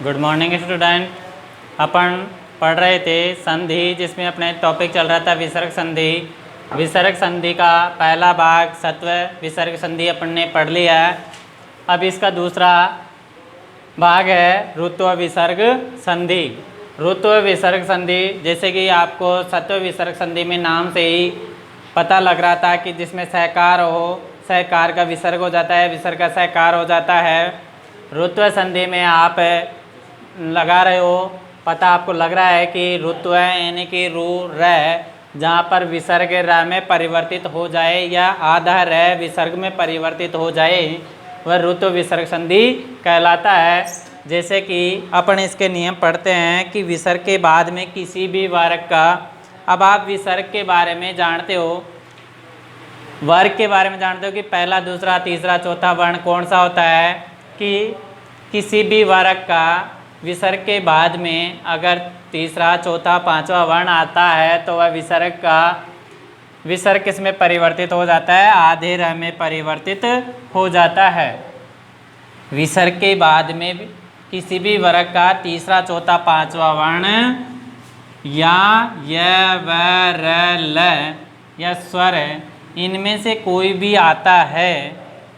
Good morning student. अपन पढ़ रहे थे संधि, जिसमें अपने टॉपिक चल रहा था विसर्ग संधि। विसर्ग संधि का पहला भाग सत्व विसर्ग संधि अपन ने पढ़ लिया है। अब इसका दूसरा भाग है ऋत्व विसर्ग संधि। ऋत्व विसर्ग संधि, जैसे कि आपको सत्व विसर्ग संधि में नाम से ही पता लग रहा था कि जिसमें सहकार हो, सहकार का विसर्ग हो जाता है, विसर्ग का सहकार हो जाता है। ऋत्व संधि में आप लगा रहे हो, पता आपको लग रहा है कि ऋत्व यानी कि रू र, जहाँ पर विसर्ग र में परिवर्तित हो जाए या आधा र विसर्ग में परिवर्तित हो जाए, वह ऋत्व विसर्ग संधि कहलाता है। जैसे कि अपन इसके नियम पढ़ते हैं कि विसर्ग के बाद में किसी भी वर्ग का, अब आप विसर्ग के बारे में जानते हो, वर्ग के बारे में जानते हो कि पहला, दूसरा, तीसरा, चौथा वर्ण कौन सा होता है, कि किसी भी वर्ग का विसर्ग के बाद में अगर तीसरा, चौथा, पांचवा वर्ण आता है तो वह विसर्ग किस में परिवर्तित हो जाता है, आधे र में परिवर्तित हो जाता है। विसर्ग के बाद में किसी भी वर्ग का तीसरा, चौथा, पांचवा वर्ण या य व र ल या स्वर, इनमें से कोई भी आता है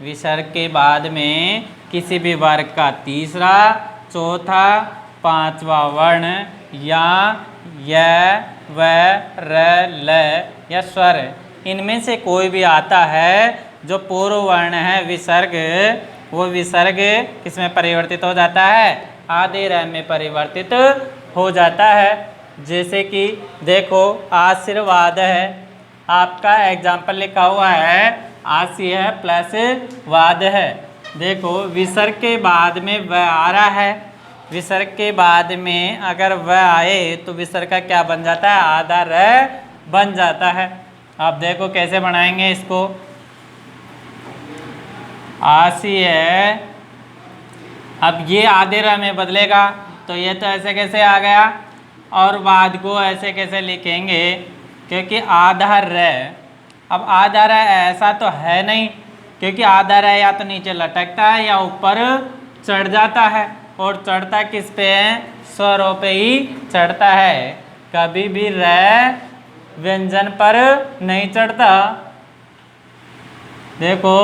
विसर्ग के बाद में किसी भी वर्ग का तीसरा, चौथा, पांचवा वर्ण या य व र ल या स्वर, इनमें से कोई भी आता है जो पूर्व वर्ण है विसर्ग, वो विसर्ग किसमें परिवर्तित हो जाता है, आधे र में परिवर्तित हो जाता है। जैसे कि देखो आशीर्वाद है, आपका एग्जाम्पल लिखा हुआ है आशी है प्लस वाद है। देखो विसर्ग के बाद में व आ रहा है, विसर्ग के बाद में अगर व आए तो विसर्ग का क्या बन जाता है, आधा र बन जाता है। आप देखो कैसे बनाएंगे इसको, आशी है, अब ये आधे र में बदलेगा तो ये तो ऐसे कैसे आ गया, और वाद को ऐसे कैसे लिखेंगे, क्योंकि आधा र, अब आधा र ऐसा तो है नहीं, क्योंकि आधा र या तो नीचे लटकता है या ऊपर चढ़ जाता है, और चढ़ता किस पे है, स्वरों पे ही चढ़ता है, कभी भी र व्यंजन पर नहीं चढ़ता। देखो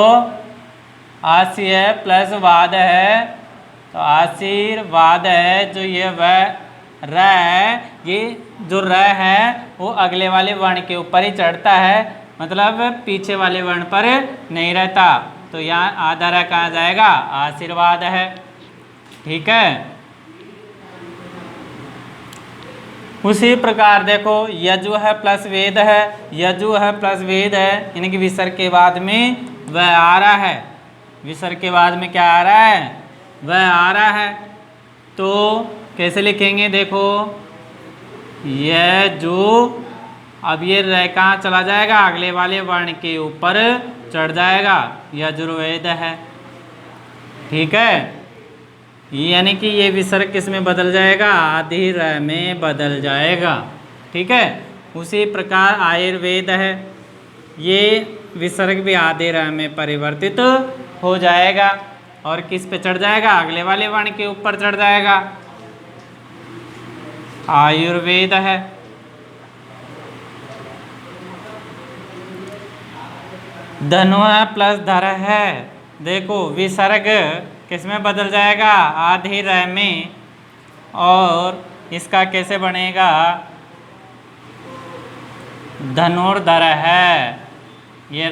आशी है प्लस वाद है, तो आशीर्वाद है, जो ये व र है, ये जो र है वो अगले वाले वर्ण के ऊपर ही चढ़ता है, मतलब पीछे वाले वर्ण पर नहीं रहता, तो यहाँ आधा र कहाँ जाएगा, आशीर्वाद है। ठीक है, उसी प्रकार देखो यजु है प्लस वेद है, यजु है प्लस वेद है, यानी कि विसर्ग के बाद में वह आ रहा है, विसर्ग के बाद में क्या आ रहा है, वह आ रहा है, तो कैसे लिखेंगे, देखो यजु, अब ये र कहाँ चला जाएगा, अगले वाले वर्ण के ऊपर चढ़ जाएगा, यजुर्वेद है। ठीक है, यानी कि ये विसर्ग किस में बदल जाएगा, आधे र में बदल जाएगा। ठीक है, उसी प्रकार आयुर्वेद है, ये विसर्ग भी आधे र में परिवर्तित हो जाएगा, और किस पे चढ़ जाएगा, अगले वाले वर्ण के ऊपर चढ़ जाएगा, आयुर्वेद है। धनु है प्लस धर है, देखो विसर्ग किस में बदल जाएगा, आधे र में, और इसका कैसे बनेगा, धनुर्धर है, ये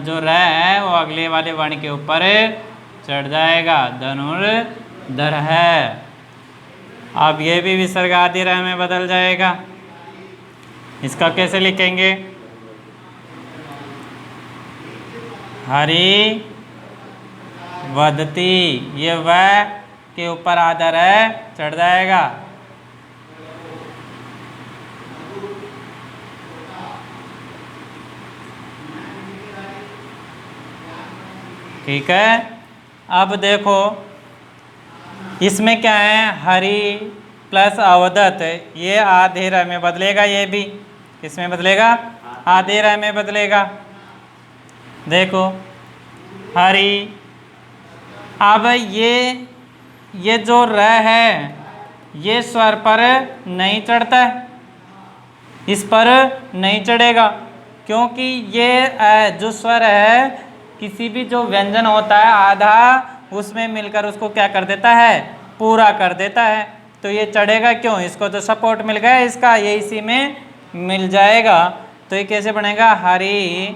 जो र है वो अगले वाले वर्ण के ऊपर चढ़ जाएगा, धनुर्धर है। अब ये भी विसर्ग आधे र में बदल जाएगा, इसका कैसे लिखेंगे, हरि वदती, ये व के ऊपर आधा र चढ़ जाएगा। ठीक है, अब देखो इसमें क्या है, हरि प्लस अवदत, ये आधे र में बदलेगा, ये भी किसमें बदलेगा, आधे र में बदलेगा। देखो हरि, अब ये ये जो र है ये स्वर पर नहीं चढ़ता है, इस पर नहीं चढ़ेगा, क्योंकि ये जो स्वर है किसी भी जो व्यंजन होता है आधा उसमें मिलकर उसको क्या कर देता है, पूरा कर देता है। तो ये चढ़ेगा क्यों, इसको तो सपोर्ट मिल गया इसका, ये इसी में मिल जाएगा। तो ये कैसे बनेगा, हरि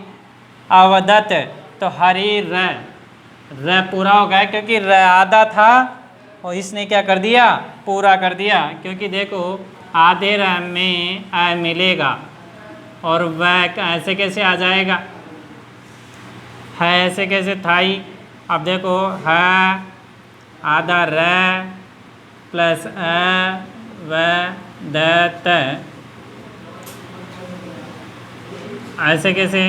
अवदत। तो हरि र पूरा हो गया क्योंकि र आधा था और इसने क्या कर दिया, पूरा कर दिया। क्योंकि देखो आधे र में अ मिलेगा और वह ऐसे कैसे आ जाएगा, है ऐसे कैसे था ही। अब देखो है आधा र प्लस अ व द त, ऐसे कैसे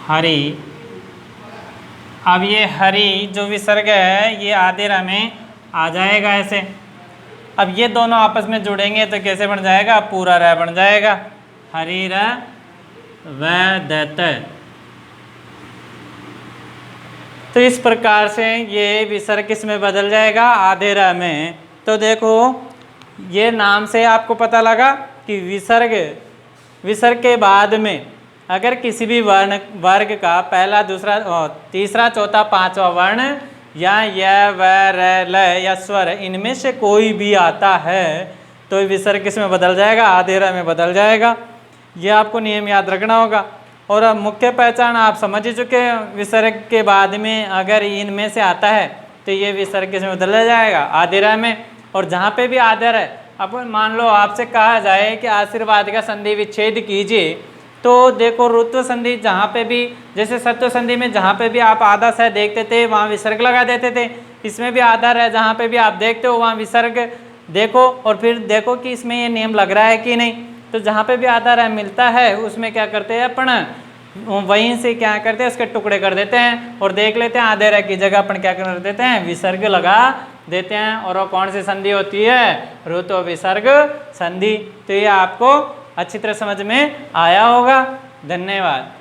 हरि। अब ये हरि जो विसर्ग है ये आधे र में आ जाएगा ऐसे। अब ये दोनों आपस में जुड़ेंगे तो कैसे बन जाएगा, पूरा र बन जाएगा, हरि र व द त। तो इस प्रकार से ये विसर्ग किस में बदल जाएगा, आधे र में। तो देखो ये नाम से आपको पता लगा कि विसर्ग के बाद में अगर किसी भी वर्ग का पहला दूसरा तीसरा चौथा पांचवा वर्ण या य व र ल या स्वर इनमें से कोई भी आता है तो विसर्ग किस में बदल जाएगा, आधे र में बदल जाएगा। ये आपको नियम याद रखना होगा। और अब मुख्य पहचान आप समझ ही चुके हैं, विसर्ग के बाद में अगर इनमें से आता है तो ये विसर्ग किस में बदल जाएगा, आधे र में। और जहाँ पे भी आधे र, अब मान लो आपसे कहा जाए कि आशीर्वाद का संधि विच्छेद कीजिए, तो देखो रुत्व संधि जहाँ पे भी, जैसे सत्व संधि में जहाँ पे भी आप आधा स देखते थे वहाँ विसर्ग लगा देते थे, इसमें भी आधा र जहाँ पे भी आप देखते हो वहाँ विसर्ग देखो और फिर देखो कि इसमें ये नियम लग रहा है कि नहीं। तो जहाँ पे भी आधा र मिलता है उसमें क्या करते हैं अपन, वहीं से क्या करते हैं उसके टुकड़े कर देते हैं और देख लेते हैं आधे र की जगह अपन क्या कर देते हैं, विसर्ग लगा देते हैं। और वो कौन सी संधि होती है, रुत्व विसर्ग संधि। तो ये आपको अच्छी तरह समझ में आया होगा। धन्यवाद।